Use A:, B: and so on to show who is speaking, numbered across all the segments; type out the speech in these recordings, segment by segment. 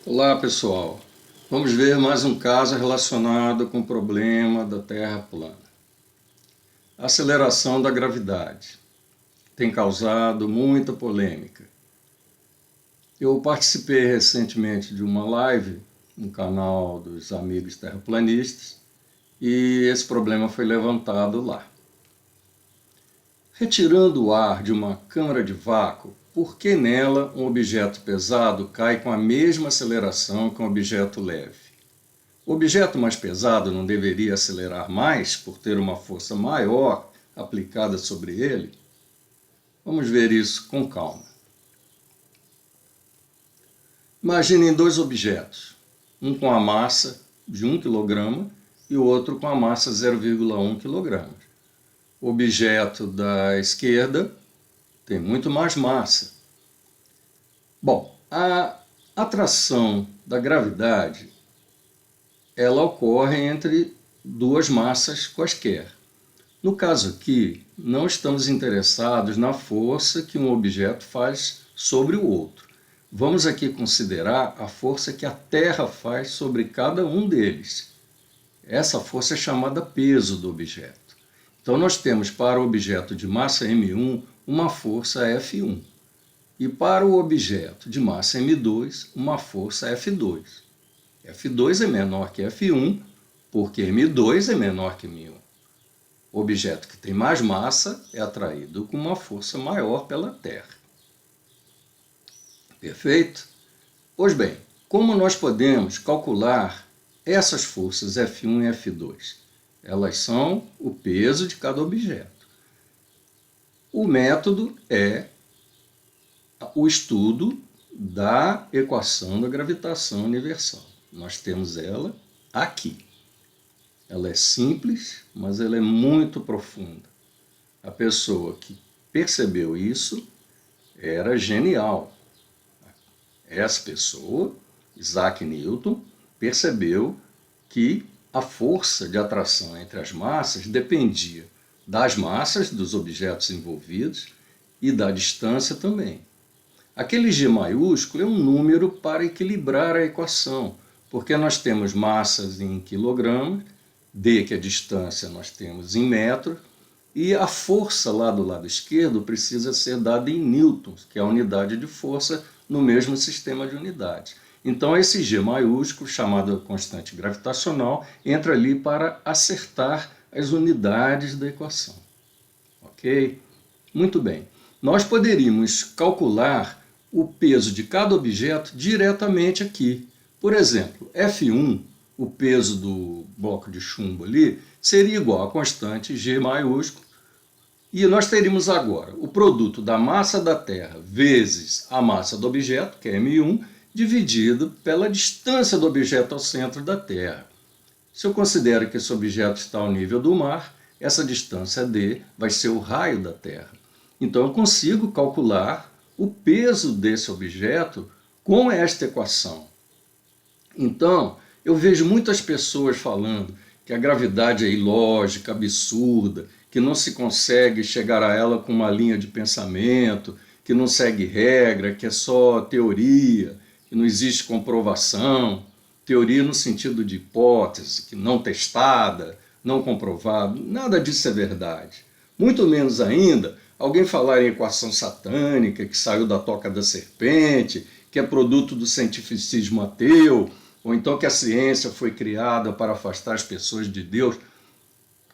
A: Olá pessoal, vamos ver mais um caso relacionado com o problema da Terra plana. A aceleração da gravidade tem causado muita polêmica. Eu participei recentemente de uma live no canal dos amigos terraplanistas e esse problema foi levantado lá. Retirando o ar de uma câmara de vácuo, por que nela um objeto pesado cai com a mesma aceleração que um objeto leve? O objeto mais pesado não deveria acelerar mais por ter uma força maior aplicada sobre ele? Vamos ver isso com calma. Imaginem dois objetos, um com a massa de 1 kg e o outro com a massa 0,1 kg. O objeto da esquerda tem muito mais massa. Bom, a atração da gravidade ela ocorre entre duas massas quaisquer. No caso aqui, não estamos interessados na força que um objeto faz sobre o outro. Vamos aqui considerar a força que a Terra faz sobre cada um deles. Essa força é chamada peso do objeto. Então nós temos para o objeto de massa M1 uma força F1 e para o objeto de massa M2 uma força F2. F2 é menor que F1 porque M2 é menor que M1. O objeto que tem mais massa é atraído com uma força maior pela Terra. Perfeito? Pois bem, como nós podemos calcular essas forças F1 e F2? Elas são o peso de cada objeto. O método é o estudo da equação da gravitação universal. Nós temos ela aqui. Ela é simples, mas ela é muito profunda. A pessoa que percebeu isso era genial. Essa pessoa, Isaac Newton, percebeu que a força de atração entre as massas dependia das massas dos objetos envolvidos e da distância também. Aquele G maiúsculo é um número para equilibrar a equação, porque nós temos massas em quilogramas, D, que é a distância, nós temos em metros, e a força lá do lado esquerdo precisa ser dada em newtons, que é a unidade de força no mesmo sistema de unidades. Então esse G maiúsculo, chamado constante gravitacional, entra ali para acertar as unidades da equação. Ok? Muito bem. Nós poderíamos calcular o peso de cada objeto diretamente aqui. Por exemplo, F1, o peso do bloco de chumbo ali, seria igual a constante G maiúsculo. E nós teríamos agora o produto da massa da Terra vezes a massa do objeto, que é M1, dividido pela distância do objeto ao centro da Terra. Se eu considero que esse objeto está ao nível do mar, essa distância D vai ser o raio da Terra. Então eu consigo calcular o peso desse objeto com esta equação. Então, eu vejo muitas pessoas falando que a gravidade é ilógica, absurda, que não se consegue chegar a ela com uma linha de pensamento, que não segue regra, que é só teoria, que não existe comprovação. Teoria no sentido de hipótese, que não testada, não comprovada. Nada disso é verdade. Muito menos ainda alguém falar em equação satânica, que saiu da toca da serpente, que é produto do cientificismo ateu, ou então que a ciência foi criada para afastar as pessoas de Deus.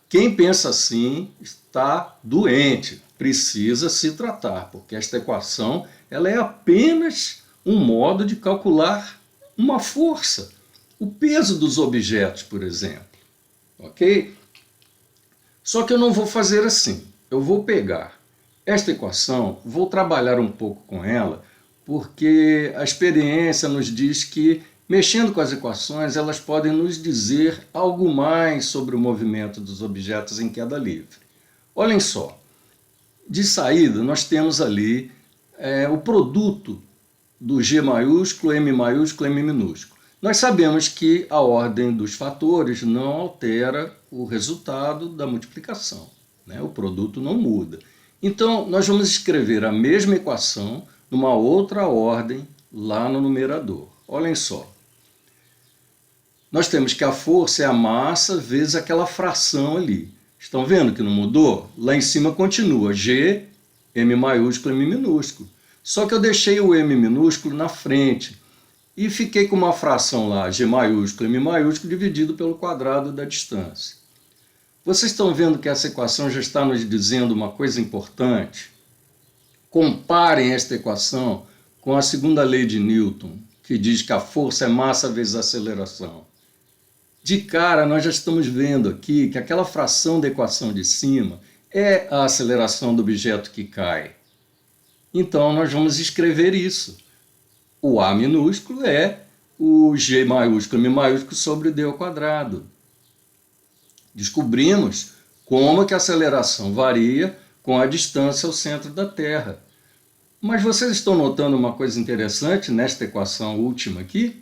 A: Quem pensa assim está doente, precisa se tratar, porque esta equação ela é apenas um modo de calcular uma força, o peso dos objetos, por exemplo. Ok? Só que eu não vou fazer assim. Eu vou pegar esta equação, vou trabalhar um pouco com ela, porque a experiência nos diz que mexendo com as equações, elas podem nos dizer algo mais sobre o movimento dos objetos em queda livre. Olhem só, de saída nós temos ali o produto do G maiúsculo, M maiúsculo, M minúsculo. Nós sabemos que a ordem dos fatores não altera o resultado da multiplicação, né? O produto não muda. Então, nós vamos escrever a mesma equação numa outra ordem lá no numerador. Olhem só. Nós temos que a força é a massa vezes aquela fração ali. Estão vendo que não mudou? Lá em cima continua G, M maiúsculo, M minúsculo. Só que eu deixei o M minúsculo na frente e fiquei com uma fração lá, G maiúsculo, M maiúsculo, dividido pelo quadrado da distância. Vocês estão vendo que essa equação já está nos dizendo uma coisa importante? Comparem esta equação com a segunda lei de Newton, que diz que a força é massa vezes aceleração. De cara, nós já estamos vendo aqui que aquela fração da equação de cima é a aceleração do objeto que cai. Então, nós vamos escrever isso. O A minúsculo é o G maiúsculo, M maiúsculo sobre o D ao quadrado. Descobrimos como que a aceleração varia com a distância ao centro da Terra. Mas vocês estão notando uma coisa interessante nesta equação última aqui?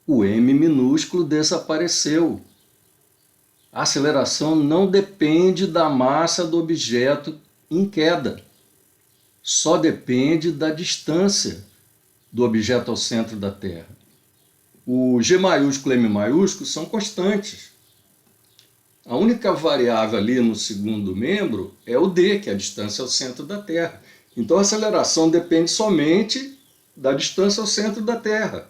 A: O M minúsculo desapareceu. A aceleração não depende da massa do objeto em queda. Só depende da distância do objeto ao centro da Terra. O G maiúsculo e M maiúsculo são constantes. A única variável ali no segundo membro é o D, que é a distância ao centro da Terra. Então a aceleração depende somente da distância ao centro da Terra.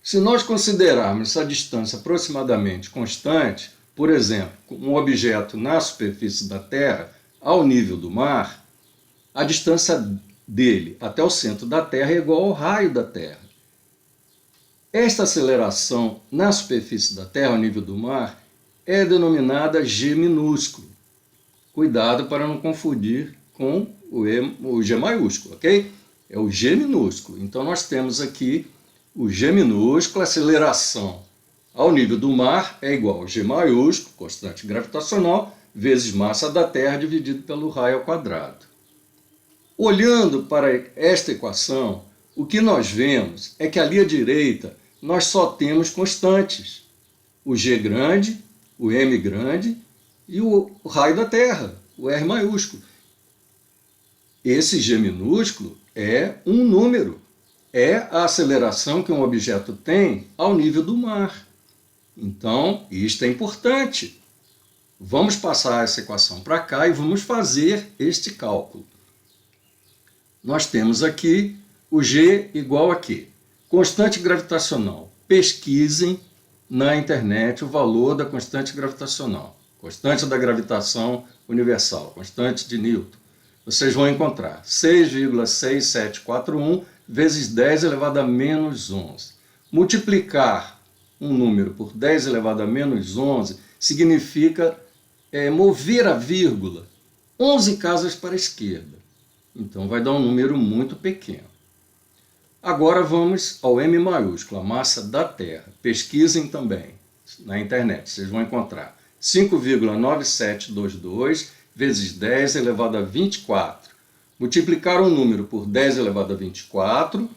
A: Se nós considerarmos essa distância aproximadamente constante, por exemplo, um objeto na superfície da Terra, ao nível do mar, a distância dele até o centro da Terra é igual ao raio da Terra. Esta aceleração na superfície da Terra, ao nível do mar, é denominada G minúsculo. Cuidado para não confundir com o G maiúsculo, ok? É o G minúsculo. Então nós temos aqui o G minúsculo, a aceleração ao nível do mar é igual ao G maiúsculo, constante gravitacional, vezes massa da Terra dividido pelo raio ao quadrado. Olhando para esta equação, o que nós vemos é que ali à direita nós só temos constantes. O G grande, o M grande e o raio da Terra, o R maiúsculo. Esse G minúsculo é um número. É a aceleração que um objeto tem ao nível do mar. Então, isto é importante. Vamos passar essa equação para cá e vamos fazer este cálculo. Nós temos aqui o G igual a quê? Constante gravitacional. Pesquisem na internet o valor da constante gravitacional. Constante da gravitação universal, constante de Newton. Vocês vão encontrar 6,6741 vezes 10 elevado a menos 11. Multiplicar um número por 10 elevado a menos 11 significa mover a vírgula 11 casas para a esquerda. Então vai dar um número muito pequeno. Agora vamos ao M maiúsculo, a massa da Terra. Pesquisem também na internet, vocês vão encontrar 5,9722 vezes 10 elevado a 24. Multiplicar um número por 10 elevado a 24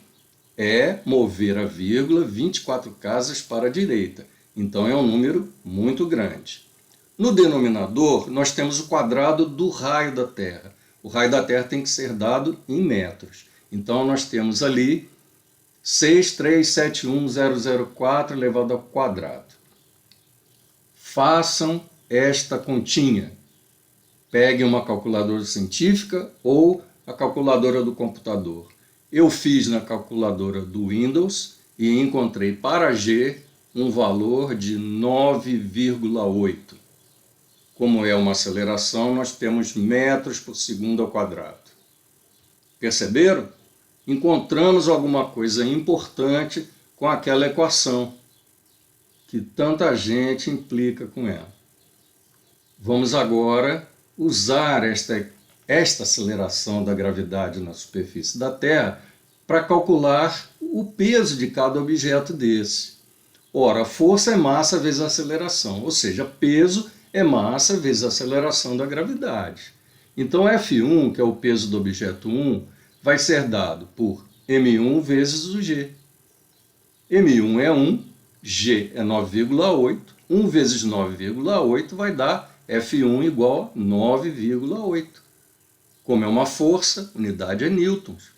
A: é mover a vírgula 24 casas para a direita. Então é um número muito grande. No denominador, nós temos o quadrado do raio da Terra. O raio da Terra tem que ser dado em metros. Então nós temos ali 6371004 elevado ao quadrado. Façam esta continha. Peguem uma calculadora científica ou a calculadora do computador. Eu fiz na calculadora do Windows e encontrei para G um valor de 9,8. Como é uma aceleração, nós temos metros por segundo ao quadrado. Perceberam? Encontramos alguma coisa importante com aquela equação, que tanta gente implica com ela. Vamos agora usar esta aceleração da gravidade na superfície da Terra para calcular o peso de cada objeto desse. Ora, a força é massa vezes a aceleração, ou seja, peso é massa vezes a aceleração da gravidade. Então, F1, que é o peso do objeto 1, vai ser dado por M1 vezes o G. M1 é 1, G é 9,8, 1 vezes 9,8 vai dar F1 igual a 9,8. Como é uma força, unidade é newtons.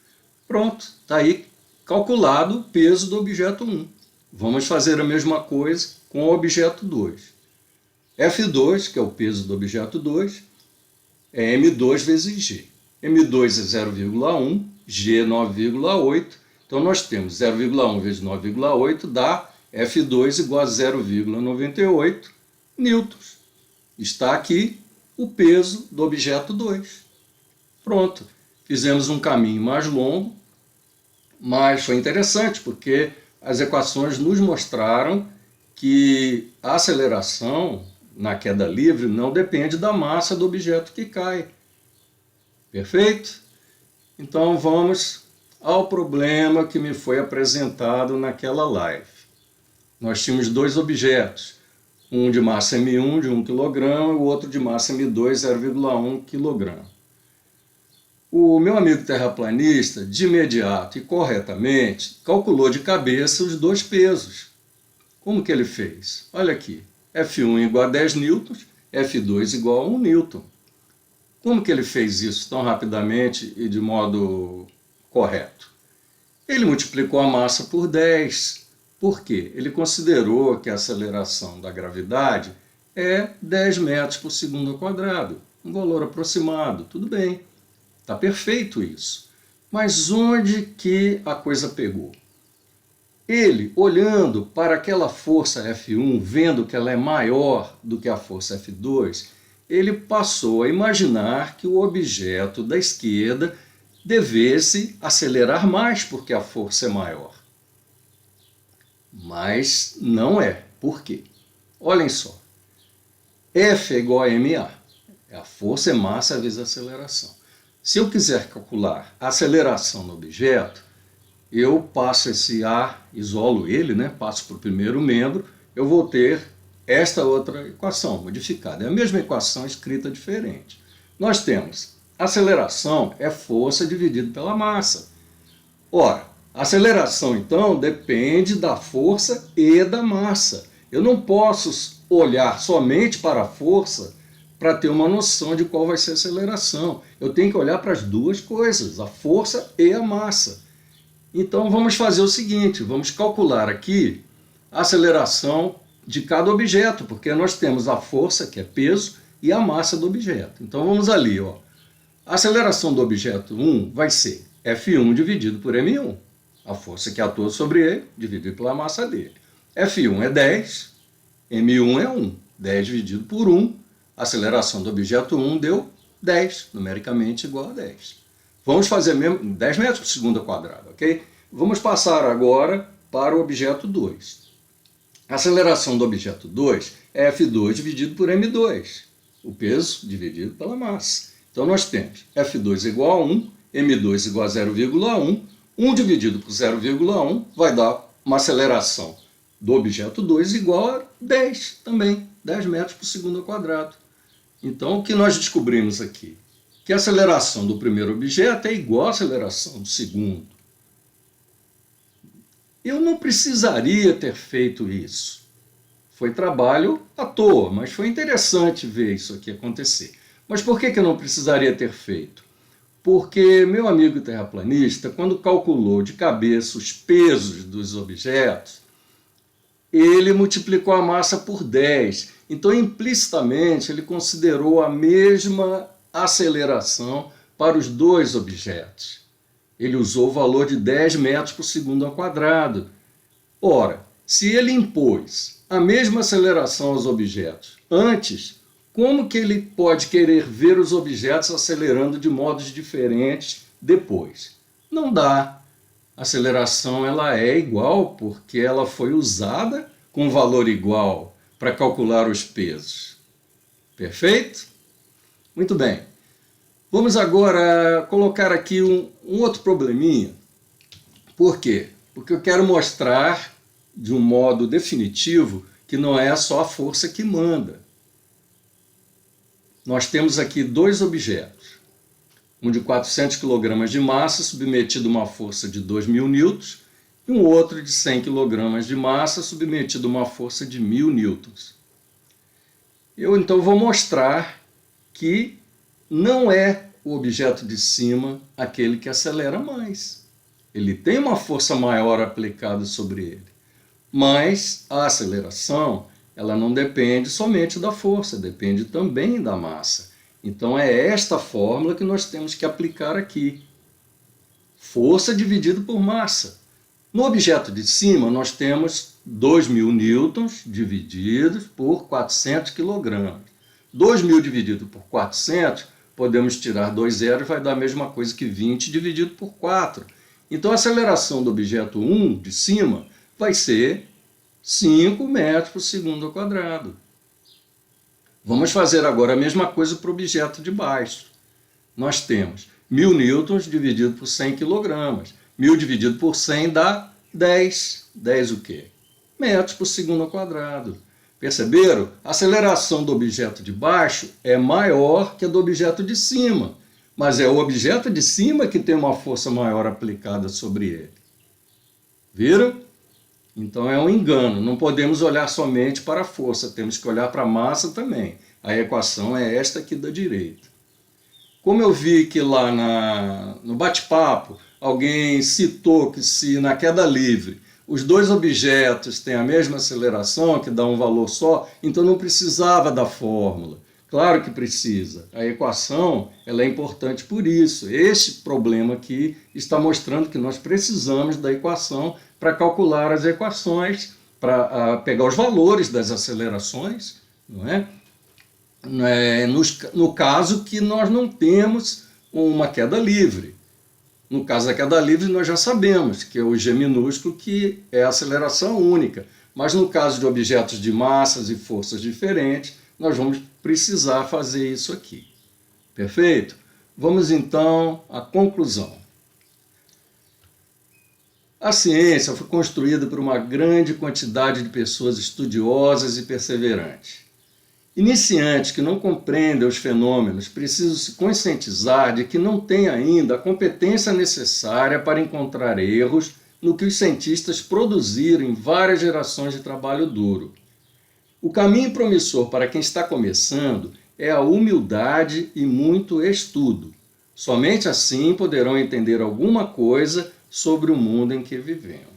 A: Pronto, está aí calculado o peso do objeto 1. Vamos fazer a mesma coisa com o objeto 2. F2, que é o peso do objeto 2, é M2 vezes G. M2 é 0,1, G 9,8. Então nós temos 0,1 vezes 9,8 dá F2 igual a 0,98 newtons. Está aqui o peso do objeto 2. Pronto, fizemos um caminho mais longo, mas foi interessante porque as equações nos mostraram que a aceleração na queda livre não depende da massa do objeto que cai. Perfeito? Então vamos ao problema que me foi apresentado naquela live. Nós tínhamos dois objetos, um de massa M1 de 1 kg e o outro de massa M2 0,1 kg. O meu amigo terraplanista, de imediato e corretamente, calculou de cabeça os dois pesos. Como que ele fez? Olha aqui, F1 igual a 10 newtons, F2 igual a 1 newton. Como que ele fez isso tão rapidamente e de modo correto? Ele multiplicou a massa por 10. Por quê? Ele considerou que a aceleração da gravidade é 10 metros por segundo ao quadrado, um valor aproximado, tudo bem. Está perfeito isso. Mas onde que a coisa pegou? Ele, olhando para aquela força F1, vendo que ela é maior do que a força F2, ele passou a imaginar que o objeto da esquerda devesse acelerar mais porque a força é maior. Mas não é. Por quê? Olhem só. F é igual a ma. A força é massa vezes a aceleração. Se eu quiser calcular a aceleração no objeto, eu passo esse A, isolo ele, passo para o primeiro membro, eu vou ter esta outra equação modificada. É a mesma equação escrita diferente. Nós temos aceleração é força dividido pela massa. Ora, a aceleração, então, depende da força e da massa. Eu não posso olhar somente para a força para ter uma noção de qual vai ser a aceleração. Eu tenho que olhar para as duas coisas, a força e a massa. Então vamos fazer o seguinte, vamos calcular aqui a aceleração de cada objeto, porque nós temos a força, que é peso, e a massa do objeto. Então vamos ali, ó. A aceleração do objeto 1 vai ser F1 dividido por M1, a força que atua sobre ele, dividido pela massa dele. F1 é 10, M1 é 1, 10 dividido por 1, a aceleração do objeto 1 deu 10, numericamente igual a 10. Vamos fazer mesmo 10 metros por segundo ao quadrado, ok? Vamos passar agora para o objeto 2. A aceleração do objeto 2 é F2 dividido por M2, o peso dividido pela massa. Então nós temos F2 igual a 1, M2 igual a 0,1, 1 dividido por 0,1 vai dar uma aceleração do objeto 2 igual a 10 também, 10 metros por segundo ao quadrado. Então o que nós descobrimos aqui? Que a aceleração do primeiro objeto é igual à aceleração do segundo. Eu não precisaria ter feito isso. Foi trabalho à toa, mas foi interessante ver isso aqui acontecer. Mas por que eu não precisaria ter feito? Porque meu amigo terraplanista, quando calculou de cabeça os pesos dos objetos, ele multiplicou a massa por 10. Então, implicitamente, ele considerou a mesma aceleração para os dois objetos. Ele usou o valor de 10 metros por segundo ao quadrado. Ora, se ele impôs a mesma aceleração aos objetos antes, como que ele pode querer ver os objetos acelerando de modos diferentes depois? Não dá. A aceleração ela é igual porque ela foi usada com valor igual para calcular os pesos. Perfeito? Muito bem. Vamos agora colocar aqui um outro probleminha. Por quê? Porque eu quero mostrar de um modo definitivo que não é só a força que manda. Nós temos aqui dois objetos. Um de 400 kg de massa submetido a uma força de 2.000 newtons e um outro de 100 kg de massa submetido a uma força de 1.000 newtons. Eu então vou mostrar que não é o objeto de cima aquele que acelera mais. Ele tem uma força maior aplicada sobre ele. Mas a aceleração, ela não depende somente da força, depende também da massa. Então é esta fórmula que nós temos que aplicar aqui. Força dividido por massa. No objeto de cima, nós temos 2.000 newtons divididos por 400 kg. 2.000 dividido por 400, podemos tirar 2 zeros, vai dar a mesma coisa que 20 dividido por 4. Então a aceleração do objeto 1 de cima vai ser 5 metros por segundo ao quadrado. Vamos fazer agora a mesma coisa para o objeto de baixo. Nós temos 1.000 newtons dividido por 100 kg. 1.000 dividido por 100 dá 10. 10 o quê? Metros por segundo ao quadrado. Perceberam? A aceleração do objeto de baixo é maior que a do objeto de cima. Mas é o objeto de cima que tem uma força maior aplicada sobre ele. Viram? Então é um engano, não podemos olhar somente para a força, temos que olhar para a massa também. A equação é esta aqui da direita. Como eu vi que lá no bate-papo, alguém citou que se na queda livre os dois objetos têm a mesma aceleração, que dá um valor só, então não precisava da fórmula. Claro que precisa. A equação ela é importante por isso. Este problema aqui está mostrando que nós precisamos da equação para calcular as equações, para pegar os valores das acelerações, não é? No caso que nós não temos uma queda livre. No caso da queda livre, nós já sabemos que é o g minúsculo, que é a aceleração única. Mas no caso de objetos de massas e forças diferentes, nós vamos precisar fazer isso aqui. Perfeito? Vamos então à conclusão. A ciência foi construída por uma grande quantidade de pessoas estudiosas e perseverantes. Iniciantes que não compreendem os fenômenos precisam se conscientizar de que não têm ainda a competência necessária para encontrar erros no que os cientistas produziram em várias gerações de trabalho duro. O caminho promissor para quem está começando é a humildade e muito estudo. Somente assim poderão entender alguma coisa sobre o mundo em que vivemos.